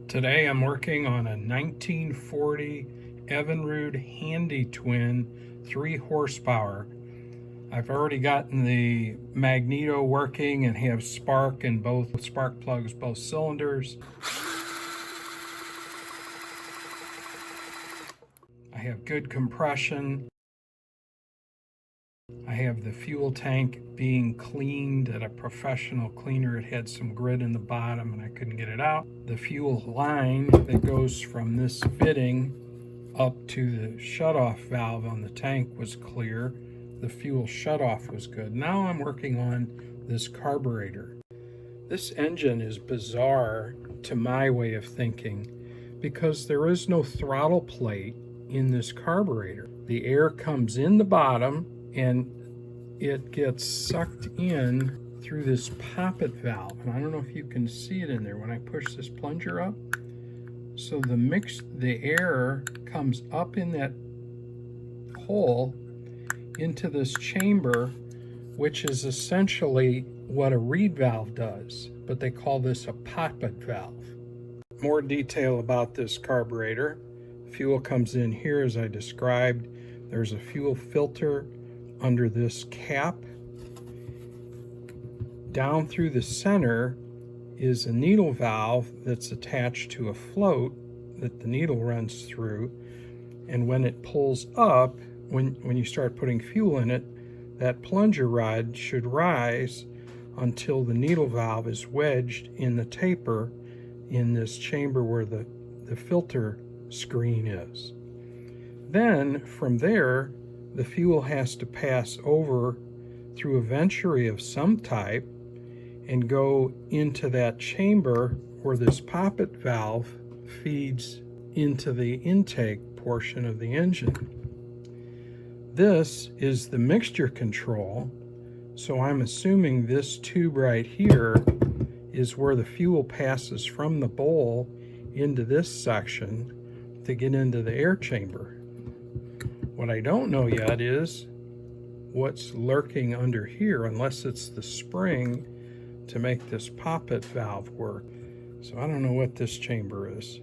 Today I'm working on a 1940 Evinrude Handitwin 3 horsepower. I've already gotten the magneto working and have spark in both spark plugs, both cylinders. I have good compression. I have the fuel tank being cleaned at a professional cleaner. It had some grit in the bottom and I couldn't get it out. The fuel line that goes from this fitting up to the shutoff valve on the tank was clear. The fuel shutoff was good. Now I'm working on this carburetor. This engine is bizarre to my way of thinking because there is no throttle plate in this carburetor. The air comes in the bottom and it gets sucked in through this poppet valve. And I don't know if you can see it in there when I push this plunger up. So the air comes up in that hole into this chamber, which is essentially what a reed valve does, but they call this a poppet valve. More detail about this carburetor. Fuel comes in here as I described. There's a fuel filter under this cap. Down through the center is a needle valve that's attached to a float that the needle runs through, and when it pulls up, when you start putting fuel in it, that plunger rod should rise until the needle valve is wedged in the taper in this chamber where the filter screen is. Then from there, the fuel has to pass over through a venturi of some type and go into that chamber where this poppet valve feeds into the intake portion of the engine. This is the mixture control, so I'm assuming this tube right here is where the fuel passes from the bowl into this section to get into the air chamber. What I don't know yet is what's lurking under here, unless it's the spring to make this poppet valve work. So I don't know what this chamber is.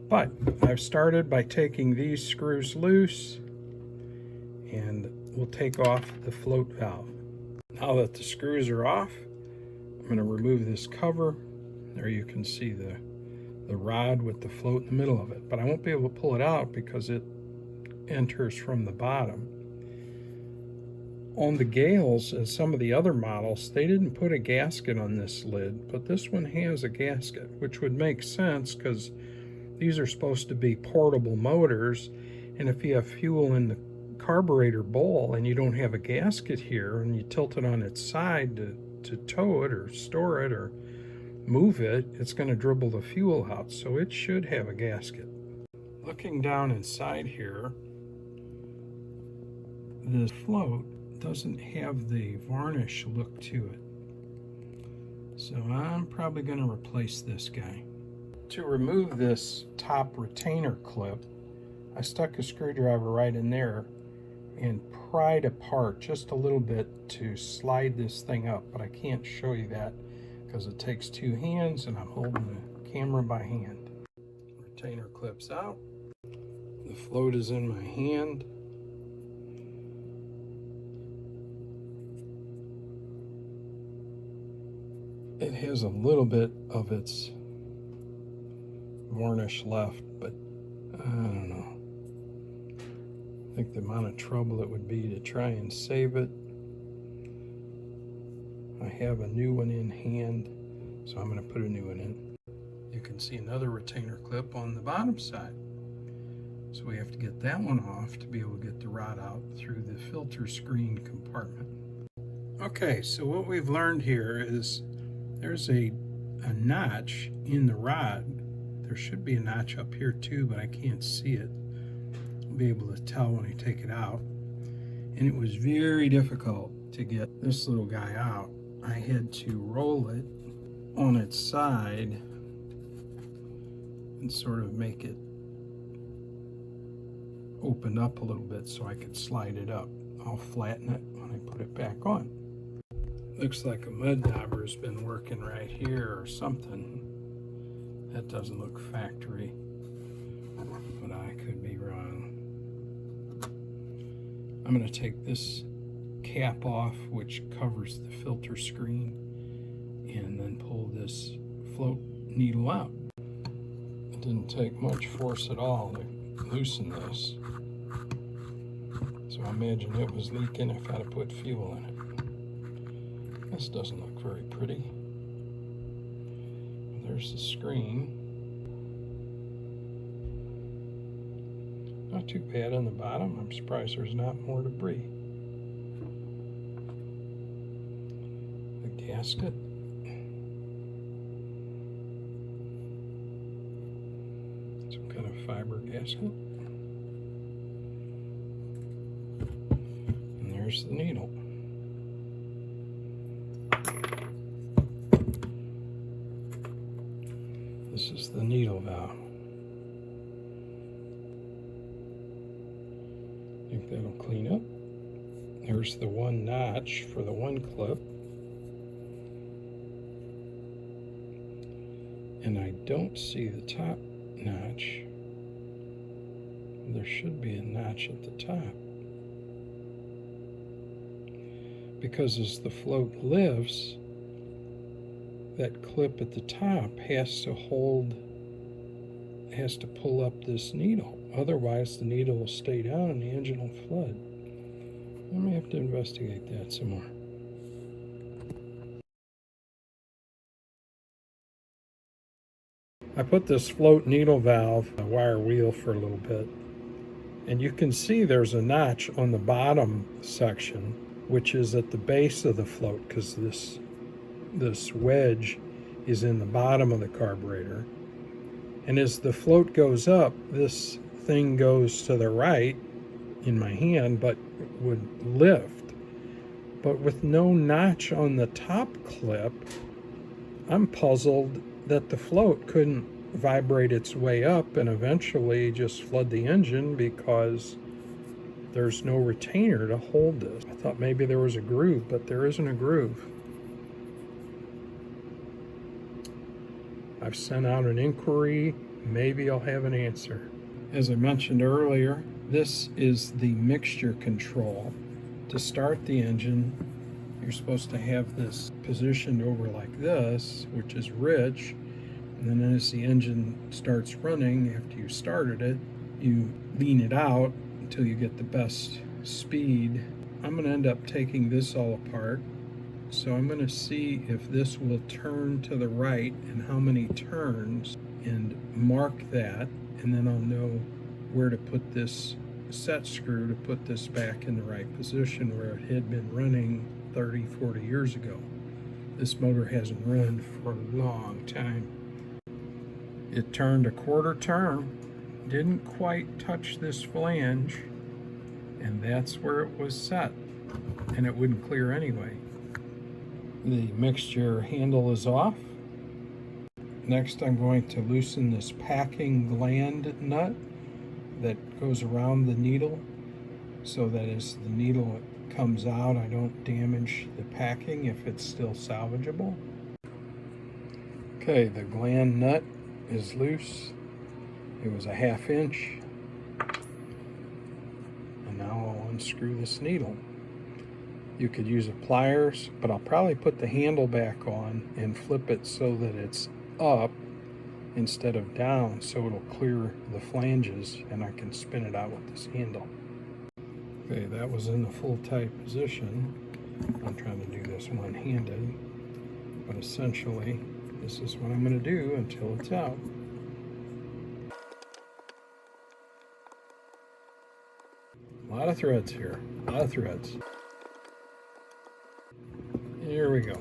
But I've started by taking these screws loose, and we'll take off the float valve. Now that the screws are off, I'm going to remove this cover. There you can see the rod with the float in the middle of it, but I won't be able to pull it out because it enters from the bottom. On the Gales and some of the other models, they didn't put a gasket on this lid, but this one has a gasket, which would make sense because these are supposed to be portable motors, and if you have fuel in the carburetor bowl and you don't have a gasket here and you tilt it on its side to tow it or store it or move it, it's going to dribble the fuel out, so it should have a gasket. Looking down inside here, the float doesn't have the varnish look to it, so I'm probably going to replace this guy. To remove this top retainer clip, I stuck a screwdriver right in there and pried apart just a little bit to slide this thing up, but I can't show you that because it takes two hands and I'm holding the camera by hand. Retainer clips out. The float is in my hand. It has a little bit of its varnish left, but I don't know. I think the amount of trouble it would be to try and save it. I have a new one in hand, so I'm going to put a new one in. You can see another retainer clip on the bottom side. So we have to get that one off to be able to get the rod out through the filter screen compartment. Okay, so what we've learned here is there's a notch in the rod. There should be a notch up here too, but I can't see it. I'll be able to tell when I take it out. And it was very difficult to get this little guy out. I had to roll it on its side and sort of make it open up a little bit so I could slide it up. I'll flatten it when I put it back on. Looks like a mud dauber has been working right here or something. That doesn't look factory, but I could be wrong. I'm going to take this cap off, which covers the filter screen, and then pull this float needle out. It didn't take much force at all to loosen this, so I imagine it was leaking if I'd have put fuel in it. This doesn't look very pretty. There's the screen. Not too bad on the bottom. I'm surprised there's not more debris. The gasket. Some kind of fiber gasket. And there's the needle. This is the needle valve. I think that'll clean up. There's the one notch for the one clip. And I don't see the top notch. There should be a notch at the top. Because as the float lifts, that clip at the top has to pull up this needle. Otherwise, the needle will stay down and the engine will flood. I may have to investigate that some more. I put this float needle valve on a wire wheel for a little bit, and you can see there's a notch on the bottom section, which is at the base of the float, because this wedge is in the bottom of the carburetor. And as the float goes up, this thing goes to the right in my hand, but would lift. But with no notch on the top clip, I'm puzzled that the float couldn't vibrate its way up and eventually just flood the engine, because there's no retainer to hold this. I thought maybe there was a groove, but there isn't a groove. I've sent out an inquiry. Maybe I'll have an answer. As I mentioned earlier, this is the mixture control. To start the engine, you're supposed to have this positioned over like this, which is rich. And then as the engine starts running, after you started it, you lean it out until you get the best speed. I'm going to end up taking this all apart. So I'm going to see if this will turn to the right and how many turns, and mark that, and then I'll know where to put this set screw to put this back in the right position where it had been running 30, 40 years ago. This motor hasn't run for a long time. It turned a quarter turn, didn't quite touch this flange, and that's where it was set, and it wouldn't clear anyway. The mixture handle is off. Next, I'm going to loosen this packing gland nut that goes around the needle, so that as the needle comes out, I don't damage the packing if it's still salvageable. Okay, the gland nut is loose. It was a 1/2 inch. And now I'll unscrew this needle. You could use pliers, but I'll probably put the handle back on and flip it so that it's up instead of down, so it'll clear the flanges and I can spin it out with this handle. Okay, that was in the full tight position. I'm trying to do this one-handed, but essentially this is what I'm going to do until it's out. A lot of threads here, a lot of threads. Here we go.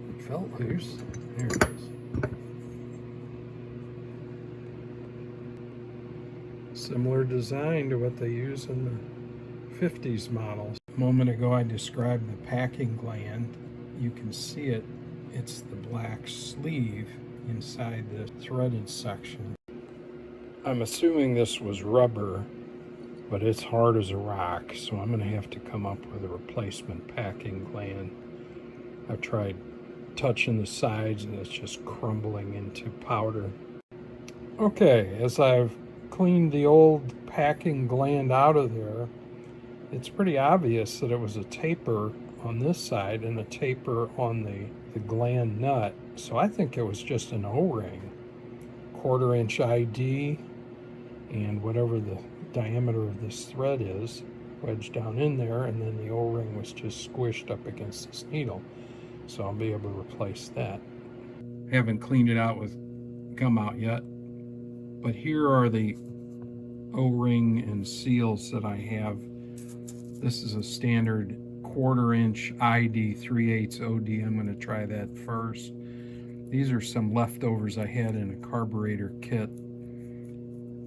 It felt loose. There it is. Similar design to what they use in the 50s models. A moment ago I described the packing gland. You can see it. It's the black sleeve inside the threaded section. I'm assuming this was rubber, but it's hard as a rock, so I'm going to have to come up with a replacement packing gland. I've tried touching the sides and it's just crumbling into powder. Okay, as I've cleaned the old packing gland out of there, it's pretty obvious that it was a taper on this side and a taper on the gland nut. So I think it was just an O-ring, 1/4 inch ID, and whatever the diameter of this thread is wedged down in there, and then the O-ring was just squished up against this needle. So I'll be able to replace that. Haven't cleaned it out with gum out yet, but here are the O-ring and seals that I have. This is a standard 1/4 inch ID 3/8 OD. I'm going to try that first. These are some leftovers I had in a carburetor kit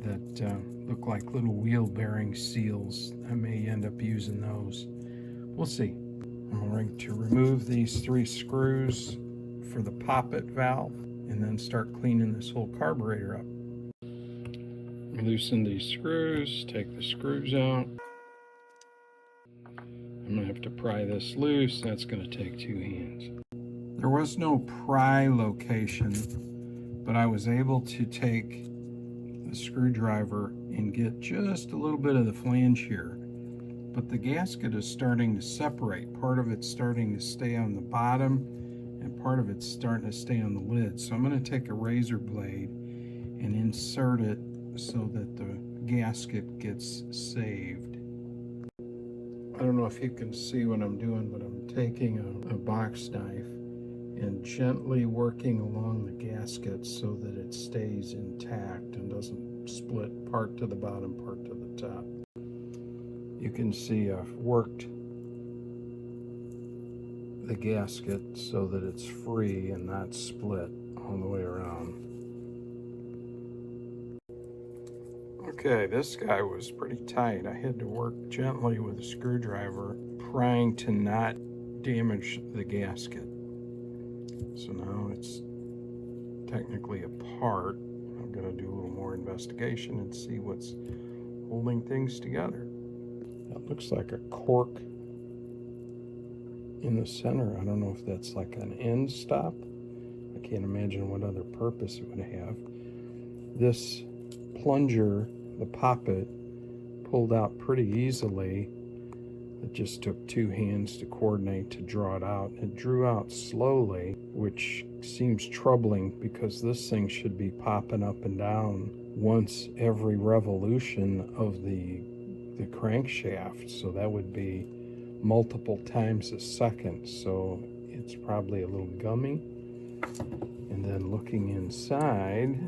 that look like little wheel bearing seals. I may end up using those. We'll see. I'm going to remove these 3 screws for the poppet valve and then start cleaning this whole carburetor up. Loosen these screws, take the screws out. I'm going to have to pry this loose. That's going to take 2 hands. There was no pry location, but I was able to take the screwdriver and get just a little bit of the flange here. But the gasket is starting to separate. Part of it's starting to stay on the bottom and part of it's starting to stay on the lid. So I'm going to take a razor blade and insert it so that the gasket gets saved. I don't know if you can see what I'm doing, but I'm taking a box knife and gently working along the gasket so that it stays intact and doesn't split part to the bottom, part to the top. You can see I've worked the gasket so that it's free and not split all the way around. Okay, this guy was pretty tight. I had to work gently with a screwdriver, trying to not damage the gasket. So now it's technically apart. I'm going to do a little more investigation and see what's holding things together. That looks like a cork in the center. I don't know if that's like an end stop. I can't imagine what other purpose it would have. This plunger, the poppet, pulled out pretty easily. It just took 2 hands to coordinate to draw it out. It drew out slowly, which seems troubling because this thing should be popping up and down once every revolution of the crankshaft. So that would be multiple times a second. So it's probably a little gummy. And then looking inside,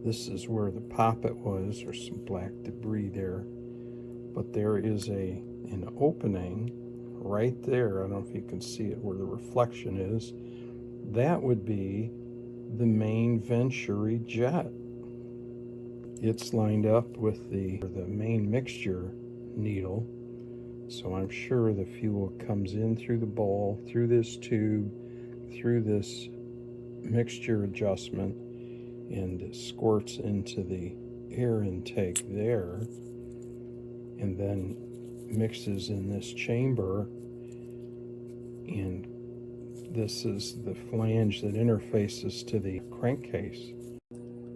this is where the poppet was. There's some black debris there. But there is an opening right there. I don't know if you can see it where the reflection is. That would be the main Venturi jet. It's lined up with the main mixture needle. So I'm sure the fuel comes in through the bowl, through this tube, through this mixture adjustment, and squirts into the air intake there, and then mixes in this chamber, and this is the flange that interfaces to the crankcase.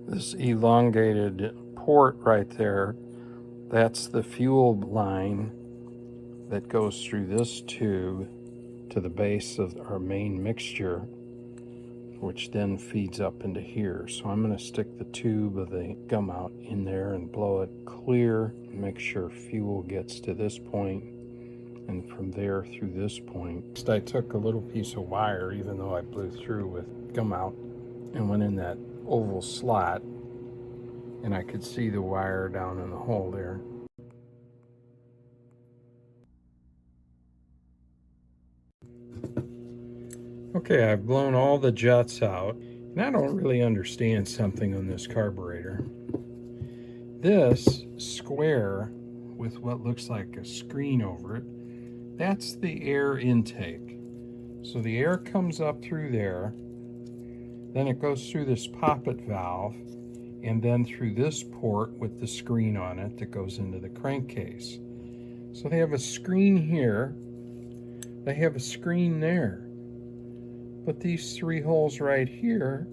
This elongated port right there, that's the fuel line that goes through this tube to the base of our main mixture, which then feeds up into here. So I'm going to stick the tube of the gum out in there and blow it clear, make sure fuel gets to this point, and from there through this point. Next, I took a little piece of wire, even though I blew through with gum out, and went in that oval slot, and I could see the wire down in the hole there. Okay, I've blown all the jets out, and I don't really understand something on this carburetor. This square with what looks like a screen over it, that's the air intake. So the air comes up through there, then it goes through this poppet valve, and then through this port with the screen on it that goes into the crankcase. So they have a screen here they have a screen there. But these 3 holes right here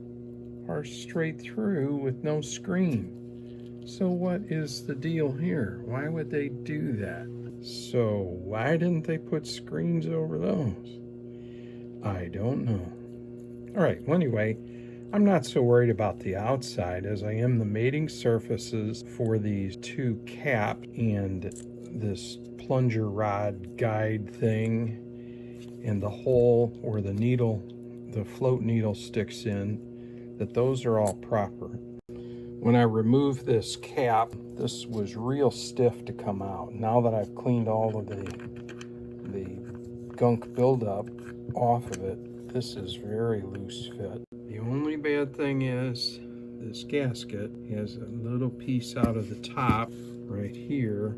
are straight through with no screen. So what is the deal here? Why would they do that? So why didn't they put screens over those? I don't know. All right, well, anyway, I'm not so worried about the outside as I am the mating surfaces for these 2 cap and this plunger rod guide thing and the hole where the needle, the float needle sticks in, that those are all proper. When I removed this cap, this was real stiff to come out. Now that I've cleaned all of the gunk buildup off of it, this is very loose fit. The only bad thing is this gasket has a little piece out of the top right here,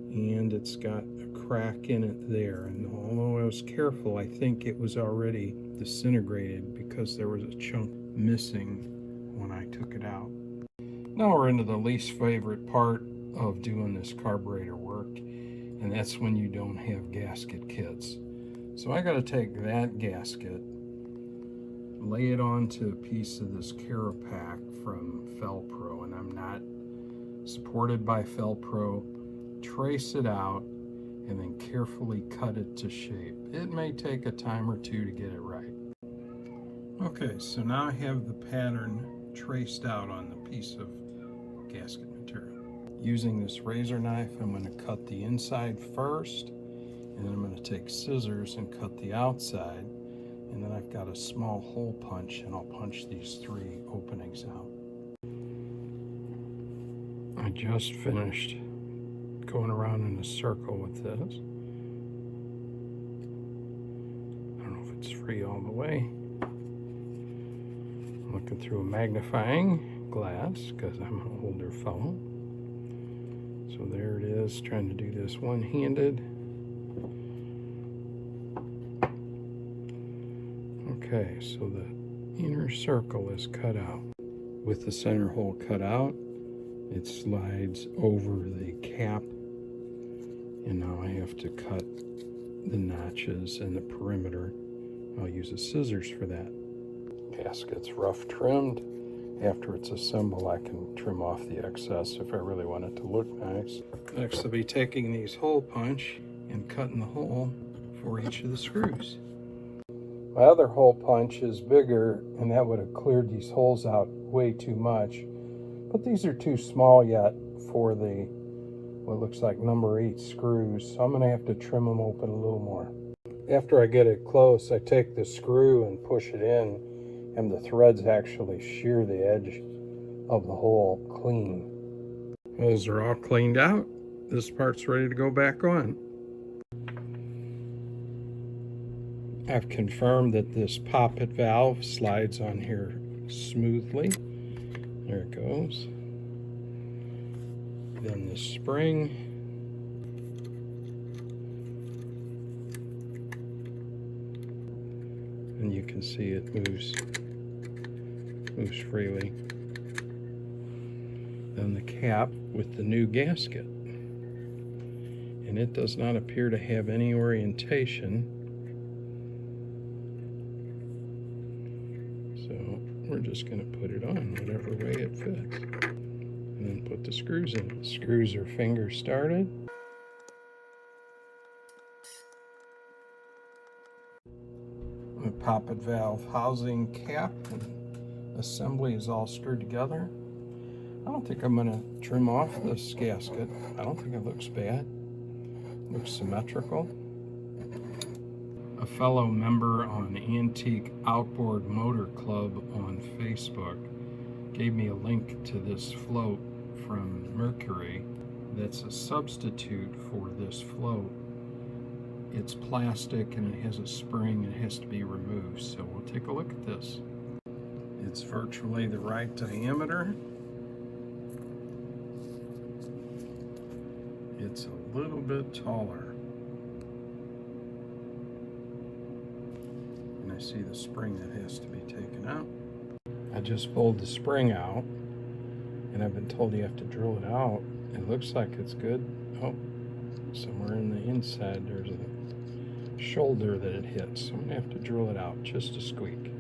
and it's got a crack in it there. And although I was careful, I think it was already disintegrated because there was a chunk missing when I took it out. Now we're into the least favorite part of doing this carburetor work, and that's when you don't have gasket kits. So I got to take that gasket, lay it onto a piece of this Carapac from Felpro, and I'm not supported by Felpro, trace it out, and then carefully cut it to shape. It may take a time or two to get it right. Okay, so now I have the pattern traced out on the piece of gasket material. Using this razor knife, I'm going to cut the inside first, and then I'm going to take scissors and cut the outside, and then I've got a small hole punch, and I'll punch these 3 openings out. I just finished going around in a circle with this. I don't know if it's free all the way. I'm looking through a magnifying glass because I'm an older fellow. So there it is, trying to do this one-handed. Okay, so the inner circle is cut out. With the center hole cut out, it slides over the cap, and now I have to cut the notches and the perimeter. I'll use the scissors for that. Gasket's rough trimmed. After it's assembled, I can trim off the excess if I really want it to look nice. Next, I'll be taking these hole punch and cutting the hole for each of the screws. My other hole punch is bigger, and that would have cleared these holes out way too much. But these are too small yet for the what looks like number 8 screws, so I'm going to have to trim them open a little more. After I get it close, I take the screw and push it in, and the threads actually shear the edge of the hole clean. Holes are all cleaned out. This part's ready to go back on. I've confirmed that this poppet valve slides on here smoothly. There it goes. Then the spring. And you can see it moves freely. Then the cap with the new gasket. And it does not appear to have any orientation. So we're just going to put it on whatever way it fits. And then put the screws in. The screws are finger started. The poppet valve housing cap and assembly is all screwed together. I don't think I'm going to trim off this gasket. I don't think it looks bad. It looks symmetrical. A fellow member on Antique Outboard Motor Club on Facebook gave me a link to this float from Mercury that's a substitute for this float. It's plastic and it has a spring and it has to be removed, so we'll take a look at this. It's virtually the right diameter. It's a little bit taller. And I see the spring that has to be taken out. I just pulled the spring out, and I've been told you have to drill it out. It looks like it's good. Oh, somewhere in the inside there's a shoulder that it hits. So I'm going to have to drill it out just a squeak.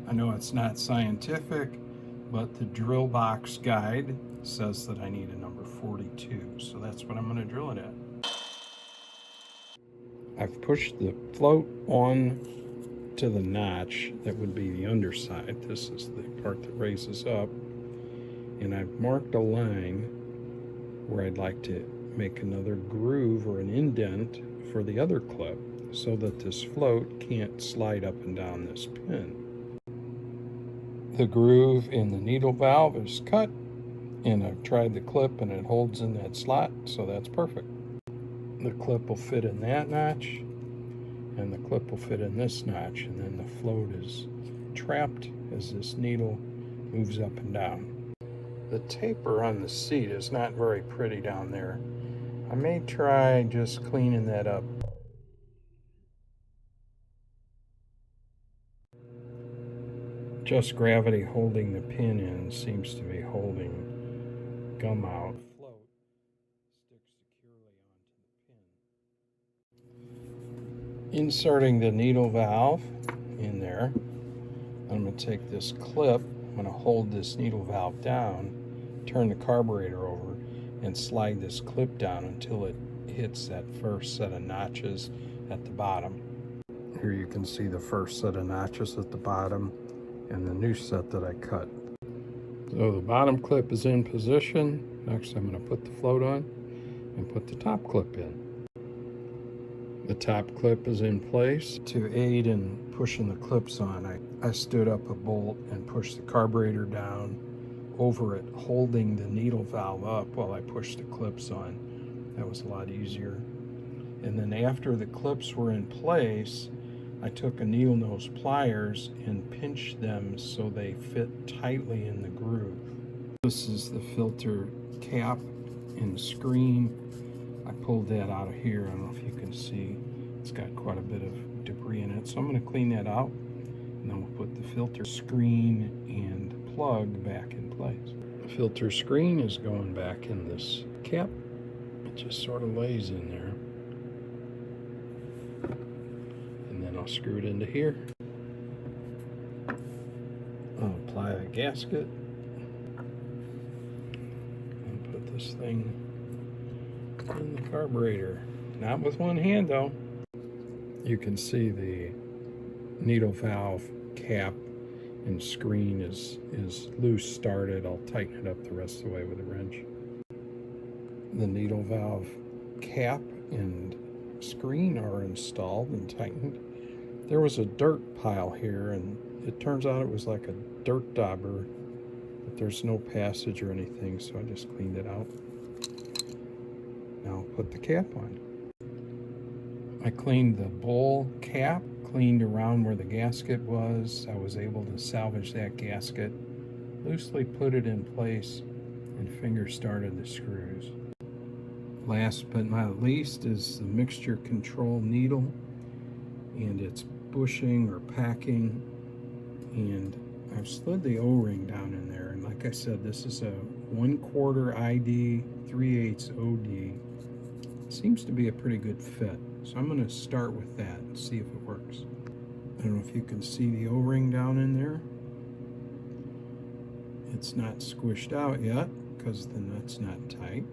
I know it's not scientific, but the drill box guide says that I need a number 42, so that's what I'm going to drill it at. I've pushed the float on to the notch that would be the underside. This is the part that raises up, and I've marked a line where I'd like to make another groove or an indent for the other clip so that this float can't slide up and down this pin. The groove in the needle valve is cut, and I've tried the clip and it holds in that slot, so that's perfect. The clip will fit in that notch, and the clip will fit in this notch, and then the float is trapped as this needle moves up and down. The taper on the seat is not very pretty down there. I may try just cleaning that up. Just gravity holding the pin in seems to be holding gum out. The float sticks securely onto the pin. Inserting the needle valve in there, I'm going to take this clip, I'm going to hold this needle valve down, turn the carburetor over, and slide this clip down until it hits that first set of notches at the bottom. Here you can see the first set of notches at the bottom and the new set that I cut. So the bottom clip is in position. Next I'm going to put the float on and put the top clip in. The top clip is in place. To aid in pushing the clips on, I stood up a bolt and pushed the carburetor down over it, holding the needle valve up while I pushed the clips on. That was a lot easier. And then after the clips were in place, I took a needle nose pliers and pinched them so they fit tightly in the groove. This is the filter cap and screen. I pulled that out of here. I don't know if you can see. It's got quite a bit of debris in it. So I'm going to clean that out, and then we'll put the filter screen and plug back in place. The filter screen is going back in this cap. It just sort of lays in there. I'll screw it into here. I'll apply the gasket and put this thing in the carburetor. Not with one hand though. You can see the needle valve cap and screen is loose started. I'll tighten it up the rest of the way with a wrench. The needle valve cap and screen are installed and tightened. There was a dirt pile here, and it turns out it was like a dirt dauber, but there's no passage or anything, so I just cleaned it out. Now I'll put the cap on. I cleaned the bowl cap, cleaned around where the gasket was. I was able to salvage that gasket, loosely put it in place, and finger started the screws. Last but not least is the mixture control needle, and it's bushing or packing, and I've slid the O-ring down in there, and like I said, this is a 1/4 ID 3/8 OD. It seems to be a pretty good fit, so I'm going to start with that and see if it works. I don't know if you can see the O-ring down in there. It's not squished out yet because the nut's not tight,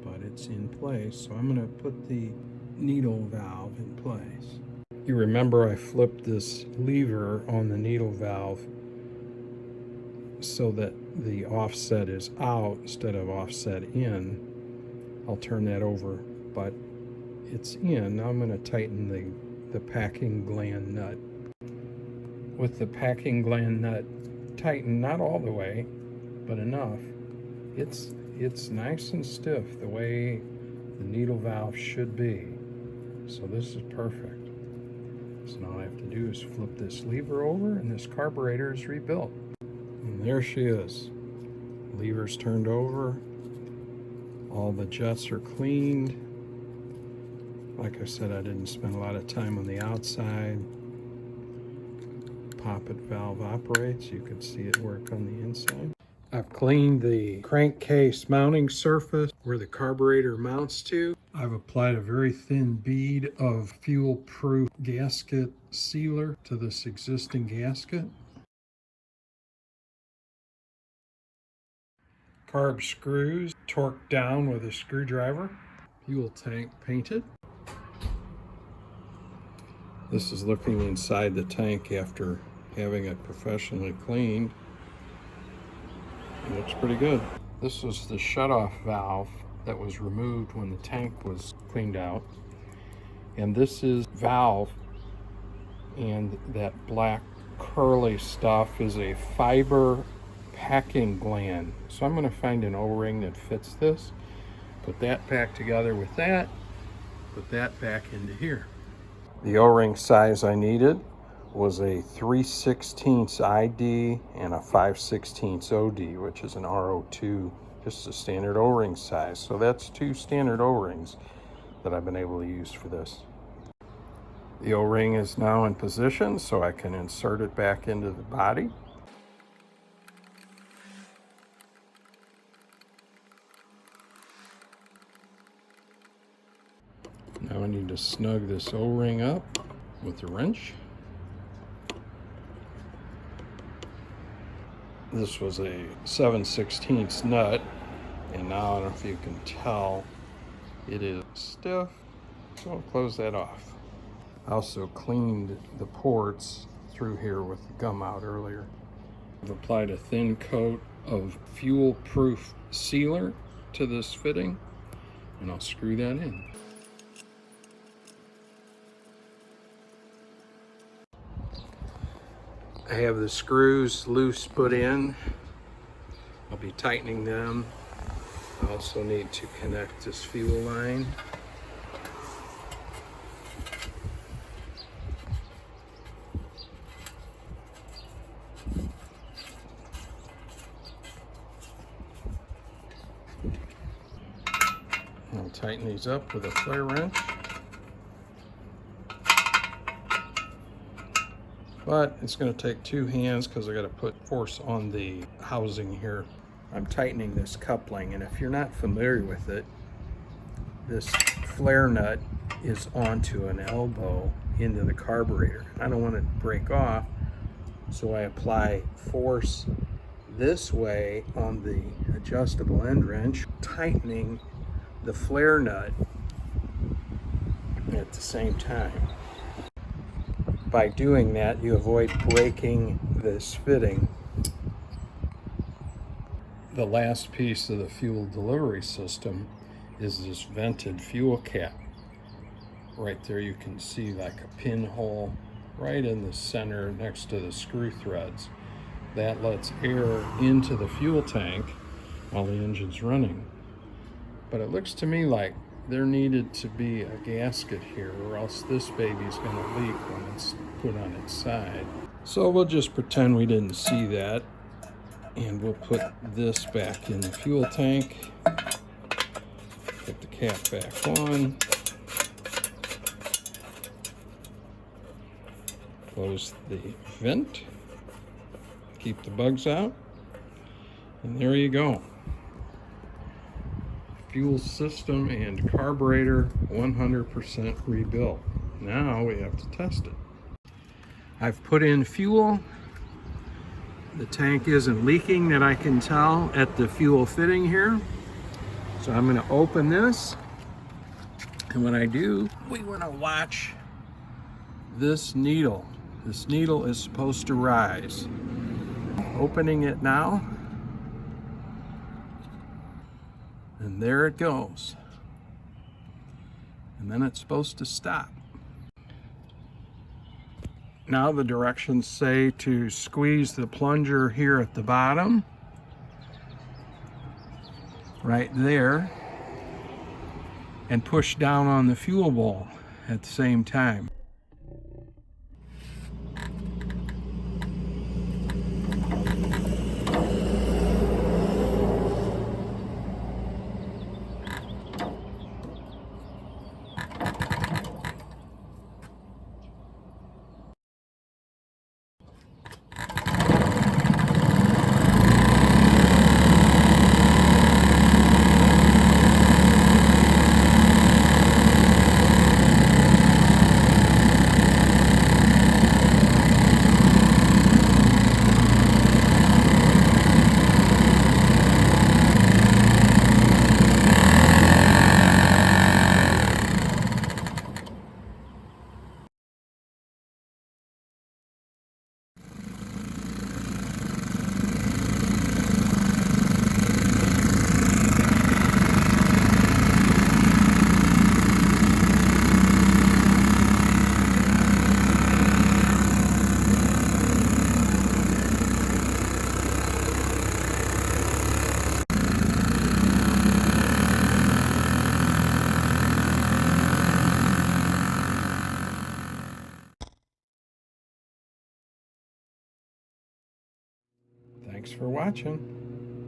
but it's in place, so I'm going to put the needle valve in place. You remember I flipped this lever on the needle valve so that the offset is out instead of offset in. I'll turn that over, but it's in. Now I'm going to tighten the packing gland nut. With the packing gland nut tightened, not all the way, but enough, it's nice and stiff the way the needle valve should be. So this is perfect. So now all I have to do is flip this lever over, and this carburetor is rebuilt. And there she is. Lever's turned over. All the jets are cleaned. Like I said, I didn't spend a lot of time on the outside. Poppet valve operates. You can see it work on the inside. I've cleaned the crankcase mounting surface where the carburetor mounts to. I've applied a very thin bead of fuel-proof gasket sealer to this existing gasket. Carb screws torqued down with a screwdriver. Fuel tank painted. This is looking inside the tank after having it professionally cleaned. It looks pretty good. This was the shutoff valve that was removed when the tank was cleaned out. And this is valve, and that black curly stuff is a fiber packing gland. So I'm going to find an O-ring that fits this, put that back together with that, put that back into here. The O-ring size I needed was a 3/16 ID and a 5/16 OD, which is an RO2, just a standard O-ring size. So that's 2 standard O-rings that I've been able to use for this. The O-ring is now in position, so I can insert it back into the body. Now I need to snug this O-ring up with the wrench. This was a 7/16 nut, and now I don't know if you can tell, it is stiff, so I'll close that off. I also cleaned the ports through here with the gum out earlier. I've applied a thin coat of fuel-proof sealer to this fitting, and I'll screw that in. I have the screws loose put in. I'll be tightening them. I also need to connect this fuel line. I'll tighten these up with a flare wrench. But it's going to take 2 hands because I got to put force on the housing here. I'm tightening this coupling, and if you're not familiar with it, this flare nut is onto an elbow into the carburetor. I don't want it to break off, so I apply force this way on the adjustable end wrench, tightening the flare nut at the same time. By doing that, you avoid breaking this fitting. The last piece of the fuel delivery system is this vented fuel cap. Right there you can see like a pinhole right in the center next to the screw threads. That lets air into the fuel tank while the engine's running. But it looks to me like there needed to be a gasket here, or else this baby's going to leak when it's put on its side. So we'll just pretend we didn't see that, and we'll put this back in the fuel tank. Put the cap back on. Close the vent. Keep the bugs out. And there you go. Fuel system and carburetor 100% rebuilt. Now we have to test it. I've put in fuel. The tank isn't leaking that I can tell at the fuel fitting here. So I'm going to open this. And when I do, we want to watch this needle. This needle is supposed to rise. Opening it now. And there it goes. And then it's supposed to stop. Now the directions say to squeeze the plunger here at the bottom, right there, and push down on the fuel bowl at the same time. for watching.